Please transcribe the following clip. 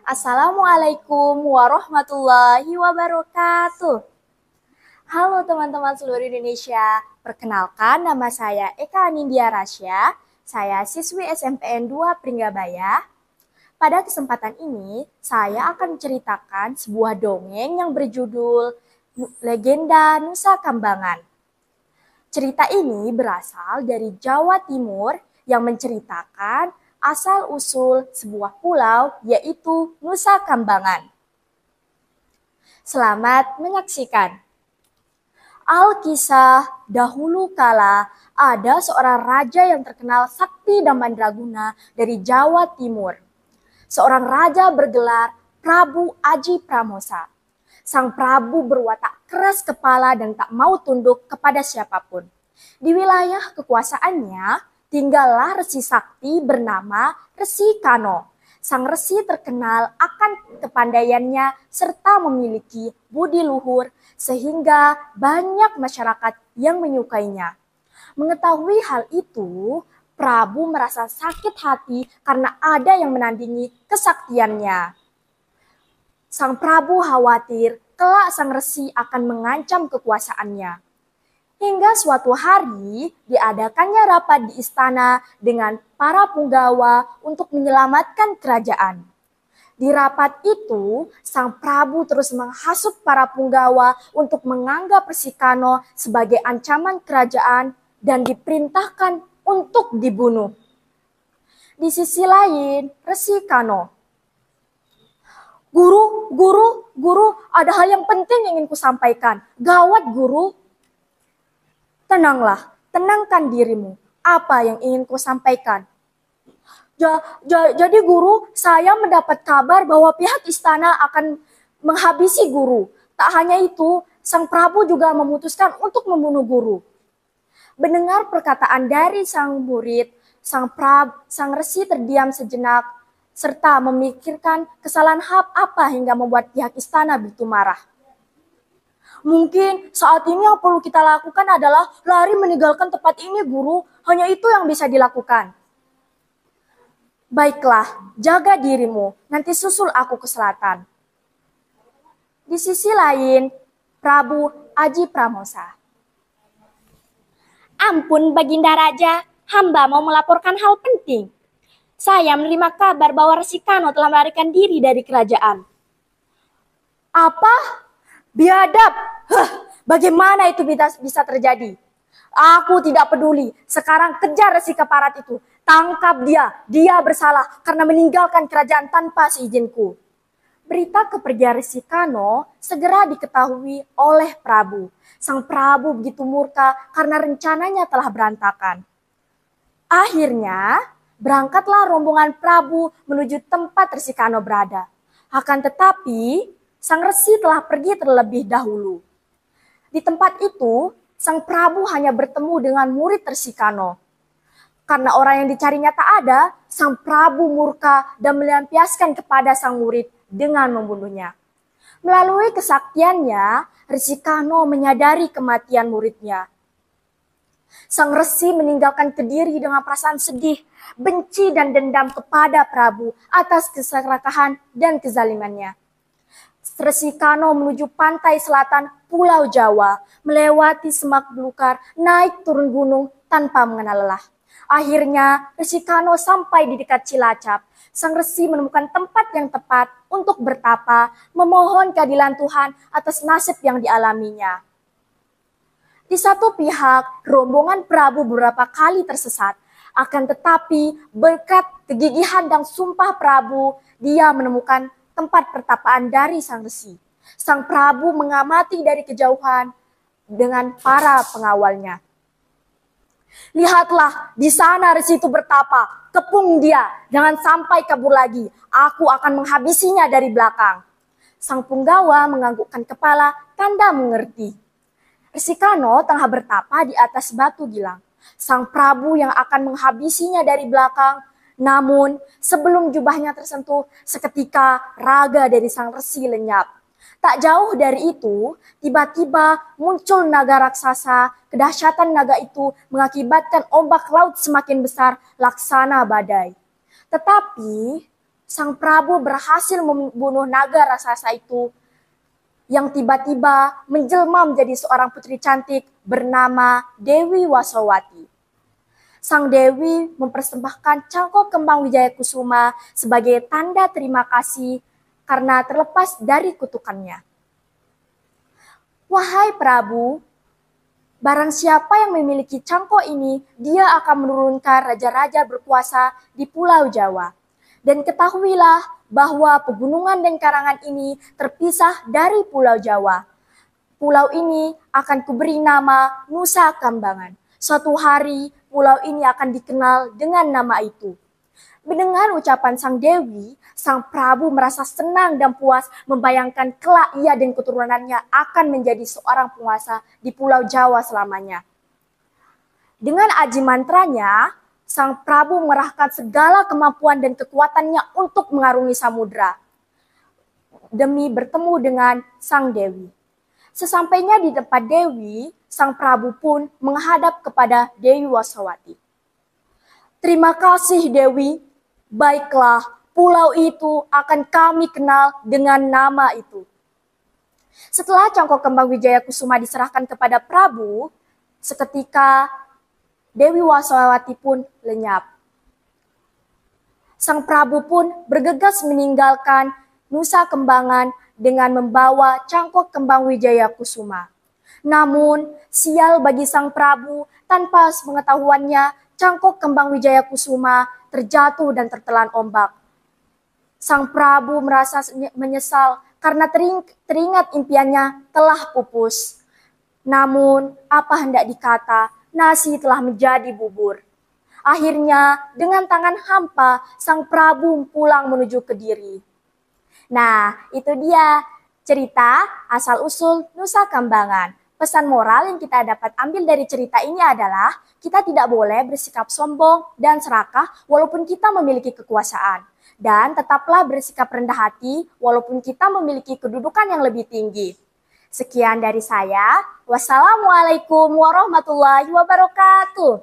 Assalamualaikum warahmatullahi wabarakatuh. Halo teman-teman seluruh Indonesia. Perkenalkan nama saya Eka Anindya Rasya. Saya siswi SMPN 2 Pringgabaya. Pada kesempatan ini, saya akan menceritakan sebuah dongeng yang berjudul Legenda Nusa Kambangan. Cerita ini berasal dari Jawa Timur yang menceritakan asal-usul sebuah pulau yaitu Nusa Kambangan. Selamat menyaksikan. Alkisah dahulu kala ada seorang raja yang terkenal sakti dan mandraguna dari Jawa Timur. Seorang raja bergelar Prabu Aji Pramosa. Sang Prabu berwatak keras kepala dan tak mau tunduk kepada siapapun. Di wilayah kekuasaannya tinggallah resi sakti bernama Resi Kano. Sang resi terkenal akan kepandaiannya serta memiliki budi luhur sehingga banyak masyarakat yang menyukainya. Mengetahui hal itu, Prabu merasa sakit hati karena ada yang menandingi kesaktiannya. Sang Prabu khawatir kelak sang resi akan mengancam kekuasaannya. Hingga suatu hari diadakannya rapat di istana dengan para punggawa untuk menyelamatkan kerajaan. Di rapat itu, sang Prabu terus menghasut para punggawa untuk menganggap Resi Kano sebagai ancaman kerajaan dan diperintahkan untuk dibunuh. Di sisi lain, Resi Kano, Guru, ada hal yang penting yang ingin kusampaikan. Gawat, Guru. Tenanglah, tenangkan dirimu. Apa yang ingin kusampaikan? Jadi Guru, saya mendapat kabar bahwa pihak istana akan menghabisi Guru. Tak hanya itu, Sang Prabu juga memutuskan untuk membunuh Guru. Mendengar perkataan dari sang murid, sang resi terdiam sejenak, serta memikirkan kesalahan apa hingga membuat pihak istana begitu marah. Mungkin saat ini yang perlu kita lakukan adalah lari meninggalkan tempat ini, Guru. Hanya itu yang bisa dilakukan. Baiklah, jaga dirimu. Nanti susul aku ke selatan. Di sisi lain, Prabu Aji Pramosa. Ampun, Baginda Raja. Hamba mau melaporkan hal penting. Saya menerima kabar bahwa Resi Kano telah melarikan diri dari kerajaan. Apa? Biadab. Bagaimana itu bisa terjadi? Aku tidak peduli. Sekarang kejar Resi Keparat itu. Tangkap dia. Dia bersalah karena meninggalkan kerajaan tanpa seizinku. Berita kepergian Resi Kano segera diketahui oleh Prabu. Sang Prabu begitu murka karena rencananya telah berantakan. Akhirnya, berangkatlah rombongan Prabu menuju tempat Resi Kano berada. Akan tetapi, sang resi telah pergi terlebih dahulu. Di tempat itu, sang Prabu hanya bertemu dengan murid Resi Kano. Karena orang yang dicarinya tak ada, sang Prabu murka dan melampiaskan kepada sang murid dengan membunuhnya. Melalui kesaktiannya, Resi Kano menyadari kematian muridnya. Sang resi meninggalkan Kediri dengan perasaan sedih, benci dan dendam kepada Prabu atas keserakahan dan kezalimannya. Resi Kano menuju pantai selatan Pulau Jawa, melewati semak belukar, naik turun gunung tanpa mengenal lelah. Akhirnya Resi Kano sampai di dekat Cilacap. Sang resi menemukan tempat yang tepat untuk bertapa, memohon keadilan Tuhan atas nasib yang dialaminya. Di satu pihak, rombongan Prabu beberapa kali tersesat. Akan tetapi, berkat kegigihan dan sumpah Prabu, dia menemukan tempat pertapaan dari sang resi. Sang Prabu mengamati dari kejauhan dengan para pengawalnya. Lihatlah, di sana resi itu bertapa. Kepung dia, jangan sampai kabur lagi. Aku akan menghabisinya dari belakang. Sang punggawa menganggukkan kepala, tanda mengerti. Resi Kano tengah bertapa di atas batu gilang. Sang Prabu yang akan menghabisinya dari belakang. Namun, sebelum jubahnya tersentuh, seketika raga dari sang resi lenyap. Tak jauh dari itu, tiba-tiba muncul naga raksasa. Kedahsyatan naga itu mengakibatkan ombak laut semakin besar laksana badai. Tetapi, Sang Prabu berhasil membunuh naga raksasa itu yang tiba-tiba menjelma menjadi seorang putri cantik bernama Dewi Wasowati. Sang Dewi mempersembahkan cangkok kembang Wijaya Kusuma sebagai tanda terima kasih karena terlepas dari kutukannya. Wahai Prabu, barang siapa yang memiliki cangkok ini, dia akan menurunkan raja-raja berkuasa di Pulau Jawa. Dan ketahuilah bahwa pegunungan dan karangan ini terpisah dari Pulau Jawa. Pulau ini akan kuberi nama Nusa Kambangan. Suatu hari pulau ini akan dikenal dengan nama itu. Mendengar ucapan sang Dewi, sang Prabu merasa senang dan puas membayangkan kelak ia dan keturunannya akan menjadi seorang penguasa di Pulau Jawa selamanya. Dengan aji mantranya, sang Prabu mengerahkan segala kemampuan dan kekuatannya untuk mengarungi samudra demi bertemu dengan sang Dewi. Sesampainya di tempat Dewi, sang Prabu pun menghadap kepada Dewi Wasowati. Terima kasih Dewi, baiklah pulau itu akan kami kenal dengan nama itu. Setelah cangkok kembang Wijaya Kusuma diserahkan kepada Prabu, seketika Dewi Wasowati pun lenyap. Sang Prabu pun bergegas meninggalkan Nusa Kambangan dengan membawa cangkok kembang Wijaya Kusuma. Namun, sial bagi sang Prabu, tanpa sepengetahuannya, cangkok kembang Wijaya Kusuma terjatuh dan tertelan ombak. Sang Prabu merasa menyesal karena teringat impiannya telah pupus. Namun, apa hendak dikata, nasi telah menjadi bubur. Akhirnya, dengan tangan hampa, sang Prabu pulang menuju Kediri. Nah, itu dia cerita asal-usul Nusa Kambangan. Pesan moral yang kita dapat ambil dari cerita ini adalah kita tidak boleh bersikap sombong dan serakah walaupun kita memiliki kekuasaan. Dan tetaplah bersikap rendah hati walaupun kita memiliki kedudukan yang lebih tinggi. Sekian dari saya. Wassalamualaikum warahmatullahi wabarakatuh.